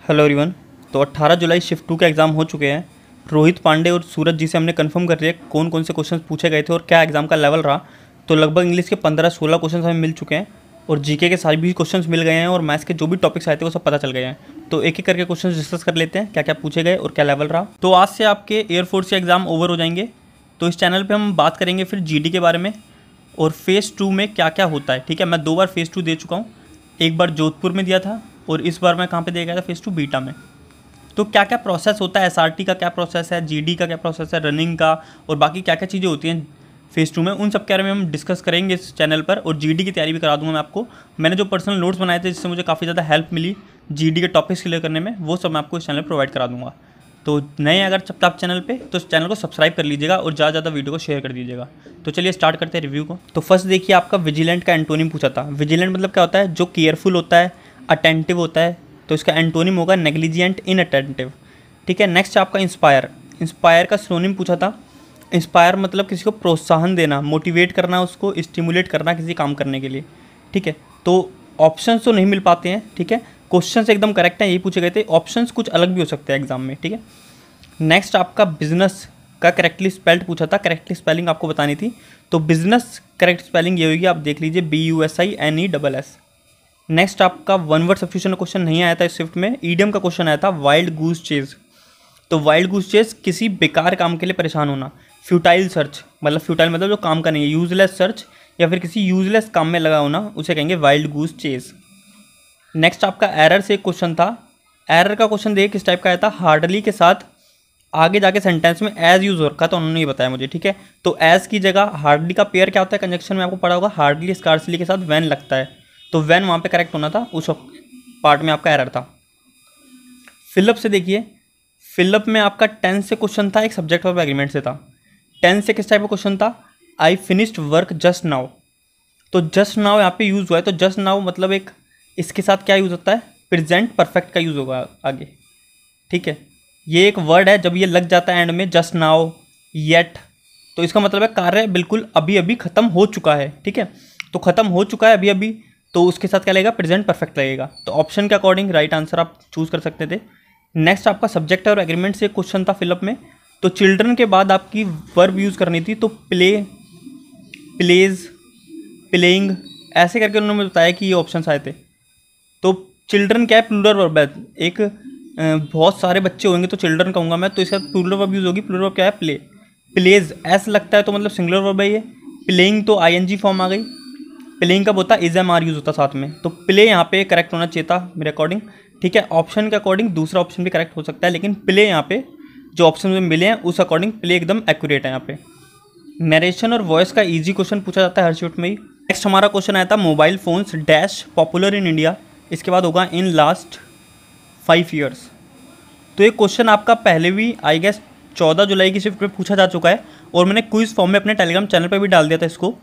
Hello everyone. तो 18 जुलाई shift 2 के exam हो चुके हैं। रोहित पांडे और सूरज जी से हमने कंफर्म कर लिया कौन कौन से क्वेश्चंस पूछे गए थे और क्या एग्ज़ाम का लेवल रहा। तो लगभग इंग्लिश के 15-16 क्वेश्चंस हमें मिल चुके हैं और जीके के सारे भी क्वेश्चंस मिल गए हैं और मैथ्स के जो भी टॉपिक्स आए थे वो सब पता चल गए हैं। तो एक एक करके क्वेश्चंस डिस्कस कर लेते हैं क्या क्या पूछे गए और क्या लेवल रहा। तो आज से आपके एयरफोर्स के एग्ज़ाम ओवर हो जाएंगे। तो इस चैनल पर हम बात करेंगे फिर जीडी के बारे में और फेज़ 2 में क्या क्या होता है। ठीक है, मैं 2 बार फेज़ 2 दे चुका हूँ। एक बार जोधपुर में दिया था और इस बार मैं कहाँ पे दे गया था, फेज़ 2 बीटा में। तो क्या क्या प्रोसेस होता है, एसआरटी का क्या प्रोसेस है, जीडी का क्या प्रोसेस है, रनिंग का और बाकी क्या क्या चीज़ें होती हैं फेज़ 2 में, उन सब के बारे में हम डिस्कस करेंगे इस चैनल पर। और जीडी की तैयारी भी करा दूंगा मैं आपको। मैंने जो पर्सनल नोट्स बनाए थे जिससे मुझे काफ़ी ज़्यादा हेल्प मिली जीडी के टॉपिक्स क्लियर करने में, वो सब मैं आपको इस चैनल पर प्रोवाइड करा दूंगा। तो नए अगर चपका आप चैनल पे तो इस चैनल को सब्सक्राइब कर लीजिएगा और ज़्यादा ज़्यादा वीडियो को शेयर कर दीजिएगा। तो चलिए स्टार्ट करते हैं रिव्यू को। तो फर्स्ट देखिए, आपका विजिलेंट का एंटोनिम पूछा था। विजिलेंट मतलब क्या होता है, जो केयरफुल होता है, अटेंटिव होता है। तो इसका एंटोनिम होगा नेग्लिजिएंट, इनअटेंटिव। ठीक है। नेक्स्ट आपका इंस्पायर। इंस्पायर का सिनोनिम पूछा था। इंस्पायर मतलब किसी को प्रोत्साहन देना, मोटिवेट करना, उसको स्टिमुलेट करना किसी काम करने के लिए। ठीक है। तो ऑप्शंस तो नहीं मिल पाते हैं। ठीक है, क्वेश्चंस एकदम करेक्ट हैं, यही पूछे गए थे। ऑप्शंस कुछ अलग भी हो सकते हैं एग्जाम में। ठीक है। नेक्स्ट आपका बिजनेस का करेक्टली स्पेल्ड पूछा था। करेक्टली स्पेलिंग आपको बतानी थी। तो बिजनेस करेक्ट स्पेलिंग ये होगी, आप देख लीजिए, BUSINESS। नेक्स्ट आपका वन वर्ड सब्स्टिट्यूशन क्वेश्चन नहीं आया था इस शिफ्ट में। ईडियम का क्वेश्चन आया था, वाइल्ड गूस चेज। तो वाइल्ड गूस चेज किसी बेकार काम के लिए परेशान होना। फ्यूटाइल सर्च मतलब, फ्यूटाइल मतलब जो काम का नहीं है, यूजलेस सर्च या फिर किसी यूजलेस काम में लगा होना, उसे कहेंगे वाइल्ड गूस चेज। नेक्स्ट आपका एरर से एक क्वेश्चन था। एरर का क्वेश्चन देखिए किस टाइप का आया था, हार्डली के साथ आगे जाके सेंटेंस में एज यूज हो रखा, तो उन्होंने ये बताया मुझे। ठीक है। तो एज की जगह हार्डली का पेयर क्या होता है कंजक्शन में, आपको पढ़ा होगा, हार्डली स्कार्सली के साथ वैन लगता है। तो वैन वहाँ पे करेक्ट होना था, उस पार्ट में आपका एरर था। फिलअप से देखिए, फिलअप में आपका टेंस से क्वेश्चन था, एक सब्जेक्ट वर्ब एग्रीमेंट से था। टेंस से किस टाइप का क्वेश्चन था, I finished work just now. तो जस्ट नाउ यहाँ पे यूज़ हुआ है। तो जस्ट नाउ मतलब एक, इसके साथ क्या यूज़ होता है, प्रेजेंट परफेक्ट का यूज़ होगा आगे। ठीक है। ये एक वर्ड है, जब ये लग जाता है एंड में, जस्ट नाउ, येट, तो इसका मतलब है कार्य बिल्कुल अभी अभी ख़त्म हो चुका है। ठीक है। तो ख़त्म हो चुका है अभी अभी, तो उसके साथ क्या लगेगा, प्रेजेंट परफेक्ट लगेगा। तो ऑप्शन के अकॉर्डिंग राइट आंसर आप चूज़ कर सकते थे। नेक्स्ट आपका सब्जेक्ट और एग्रीमेंट से क्वेश्चन था फिलअप में। तो चिल्ड्रन के बाद आपकी वर्ब यूज़ करनी थी। तो प्ले, प्लेज, प्लेइंग, ऐसे करके उन्होंने बताया कि ये ऑप्शंस आए थे। तो चिल्ड्रन क्या है, प्लूरल वर्ब है। एक बहुत सारे बच्चे होंगे तो चिल्ड्रन कहूँगा मैं, तो इसका प्लूरल वर्ब यूज़ होगी। प्लूरल वर्ब क्या है, प्ले। प्लेज ऐसा लगता है तो मतलब सिंगुलर वर्ब है ये। प्लेइंग तो ING फॉर्म आ गई। प्लेइंग कब होता है, ISMR यूज़ होता साथ में। तो प्ले यहाँ पे करेक्ट होना चाहिए था मेरे अकॉर्डिंग। ठीक है। ऑप्शन के अकॉर्डिंग दूसरा ऑप्शन भी करेक्ट हो सकता है, लेकिन प्ले यहाँ पे जो ऑप्शन में मिले हैं उस अकॉर्डिंग प्ले एकदम एक्यूरेट है यहाँ पे। नरेशन और वॉइस का ईजी क्वेश्चन पूछा जाता है हर शिफ्ट में ही। नेक्स्ट हमारा क्वेश्चन आया था, mobile phones dash popular in India. इसके बाद होगा इन लास्ट 5 ईयर्स। तो ये क्वेश्चन आपका पहले भी आई गेस 14 जुलाई की शिफ्ट में पूछा जा चुका है और मैंने क्विज फॉर्म में अपने टेलीग्राम चैनल पर भी डाल दिया था इसको।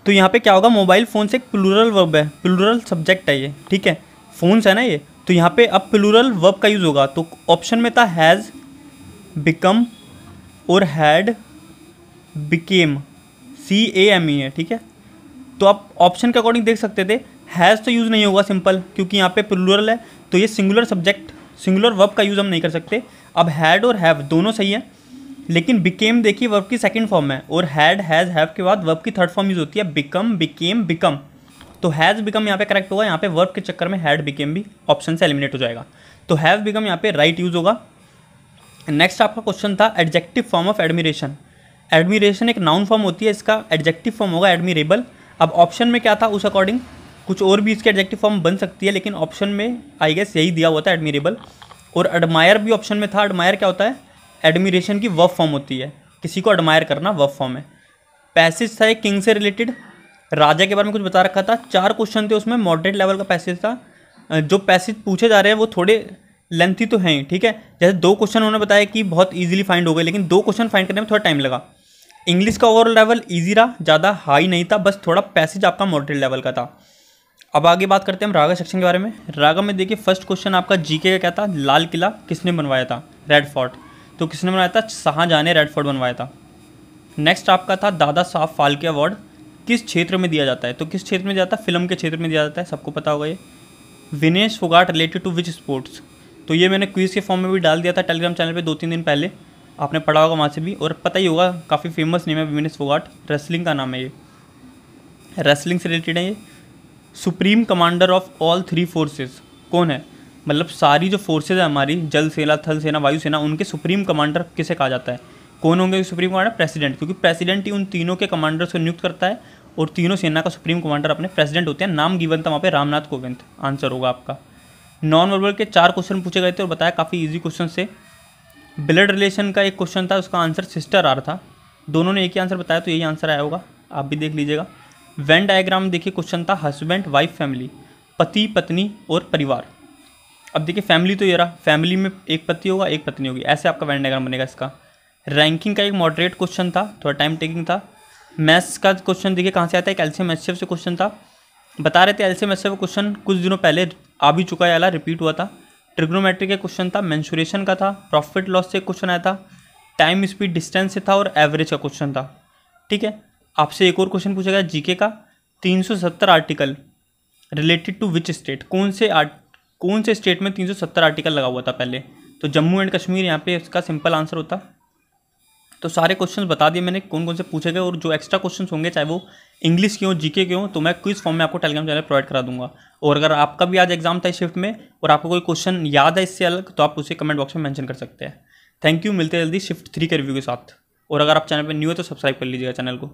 तो यहाँ पे क्या होगा, मोबाइल फ़ोन से एक प्लूरल वर्ब है, प्लूरल सब्जेक्ट है ये। ठीक है, फ़ोन्स है ना ये, तो यहाँ पे अब प्लूरल वर्ब का यूज़ होगा। तो ऑप्शन में था हैज़, बिकम और हैड, बिकेम, CAME है। ठीक है। तो आप ऑप्शन के अकॉर्डिंग देख सकते थे, हैज़ तो यूज़ नहीं होगा सिंपल, क्योंकि यहाँ पे प्लूरल है, तो ये सिंगुलर सब्जेक्ट, सिंगुलर वर्ब का यूज़ हम नहीं कर सकते। अब हैड और हैव दोनों सही है, लेकिन बिकेम देखिए वर्ब की सेकंड फॉर्म है और हैड, हैज़, हैव के बाद वर्ब की थर्ड फॉर्म यूज़ होती है, बिकम, बिकेम, बिकम। तो हैज़ बिकम यहाँ पे करेक्ट होगा। यहाँ पे वर्ब के चक्कर में हैड बिकेम भी ऑप्शन से एलिमिनेट हो जाएगा। तो हैव बिकम यहाँ पे राइट यूज़ होगा। नेक्स्ट आपका क्वेश्चन था adjective form of admiration. Admiration एक नाउन फॉर्म होती है, इसका एडजेक्टिव फॉर्म होगा एडमिरेबल। अब ऑप्शन में क्या था, उस अकॉर्डिंग कुछ और भी इसके एडजेक्टिव फॉर्म बन सकती है, लेकिन ऑप्शन में आई गेस यही दिया हुआ था, एडमिरेबल। और एडमायर भी ऑप्शन में था। एडमायर क्या होता है, एडमिरेशन की वर्ब फॉर्म होती है, किसी को एडमायर करना वर्ब फॉर्म है। पैसेज था एक किंग से रिलेटेड, राजा के बारे में कुछ बता रखा था। 4 क्वेश्चन थे उसमें, मॉडरेट लेवल का पैसेज था। जो पैसेज पूछे जा रहे हैं वो थोड़े लेंथी तो हैं ही। ठीक है। जैसे 2 क्वेश्चन उन्होंने बताया कि बहुत इजीली फाइंड हो गए, लेकिन 2 क्वेश्चन फाइंड करने में थोड़ा टाइम लगा। इंग्लिश का ओवरऑल लेवल इजी रहा, ज़्यादा हाई नहीं था, बस थोड़ा पैसेज आपका मॉडरेट लेवल का था। अब आगे बात करते हैं हम रागा सेक्शन के बारे में। रागा में देखिए फर्स्ट क्वेश्चन आपका जीके का क्या था, लाल किला किसने बनवाया था, रेड फोर्ट। तो किसने बनवाया था, शाहजहां ने रेड फोर्ट बनवाया था। नेक्स्ट आपका था दादा साहब फाल्के अवार्ड किस क्षेत्र में दिया जाता है। तो किस क्षेत्र में दिया जाता है, फिल्म के क्षेत्र में दिया जाता है, सबको पता होगा ये। Vinesh Phogat related to which sports. तो ये मैंने क्विज़ के फॉर्म में भी डाल दिया था टेलीग्राम चैनल पे 2-3 दिन पहले, आपने पढ़ा होगा वहाँ से भी, और पता ही होगा काफ़ी फेमस नेम है विनेश फोगाट, रेसलिंग का नाम है ये, रेसलिंग से रिलेटेड है ये। Supreme commander of all 3 forces कौन है, मतलब सारी जो फोर्सेज है हमारी, जल सेना, थल सेना, वायु सेना, उनके सुप्रीम कमांडर किसे कहा जाता है, कौन होंगे सुप्रीम कमांडर? प्रेसिडेंट, क्योंकि प्रेसिडेंट ही उन तीनों के कमांडर्स को नियुक्त करता है और तीनों सेना का सुप्रीम कमांडर अपने प्रेसिडेंट होते हैं। नाम गिवन था वहाँ पे रामनाथ कोविंद, आंसर होगा आपका। नॉन वर्बल के 4 क्वेश्चन पूछे गए थे और बताया काफ़ी ईजी क्वेश्चन से। ब्लड रिलेशन का एक क्वेश्चन था, उसका आंसर सिस्टर आर था, दोनों ने एक ही आंसर बताया तो यही आंसर आया होगा, आप भी देख लीजिएगा। वेन डायग्राम देखिए क्वेश्चन था हस्बैंड वाइफ फैमिली, पति पत्नी और परिवार। अब देखिए फैमिली तो ये रहा, फैमिली में एक पति होगा एक पत्नी होगी, ऐसे आपका वेन डायग्राम बनेगा इसका। रैंकिंग का एक मॉडरेट क्वेश्चन था, थोड़ा टाइम टेकिंग था। मैथ्स का क्वेश्चन देखिए कहाँ से आता है, एलसीएम एचसीएफ से क्वेश्चन था, बता रहे थे एलसीएम एचसीएफ क्वेश्चन कुछ दिनों पहले आ भी चुका है, वाला रिपीट हुआ था। ट्रिग्नोमेट्री का क्वेश्चन था, मेंसुरेशन का था, प्रॉफिट लॉस से क्वेश्चन आया था, टाइम स्पीड डिस्टेंस से था और एवरेज का क्वेश्चन था। ठीक है, आपसे एक और क्वेश्चन पूछा गया जीके का, 370 article related to which state, कौन से स्टेट में 370 आर्टिकल लगा हुआ था पहले, तो जम्मू एंड कश्मीर, यहाँ पे इसका सिंपल आंसर होता। तो सारे क्वेश्चंस बता दिए मैंने कौन कौन से पूछे गए, और जो एक्स्ट्रा क्वेश्चंस होंगे चाहे वो इंग्लिश के हो, जीके के हो, तो मैं क्विज फॉर्म में आपको टेलीग्राम चैनल प्रोवाइड करा दूंगा। और अगर आपका भी आज एग्जाम था शिफ्ट में और आपको कोई क्वेश्चन याद है इससे अलग, तो आप उसे कमेंट बॉक्स में मेंशन कर सकते हैं। थैंक यू, मिलते हैं जल्दी शिफ्ट 3 के रिव्यू के साथ। और अगर आप चैनल पर न्यू है तो सब्सक्राइब कर लीजिएगा चैनल को।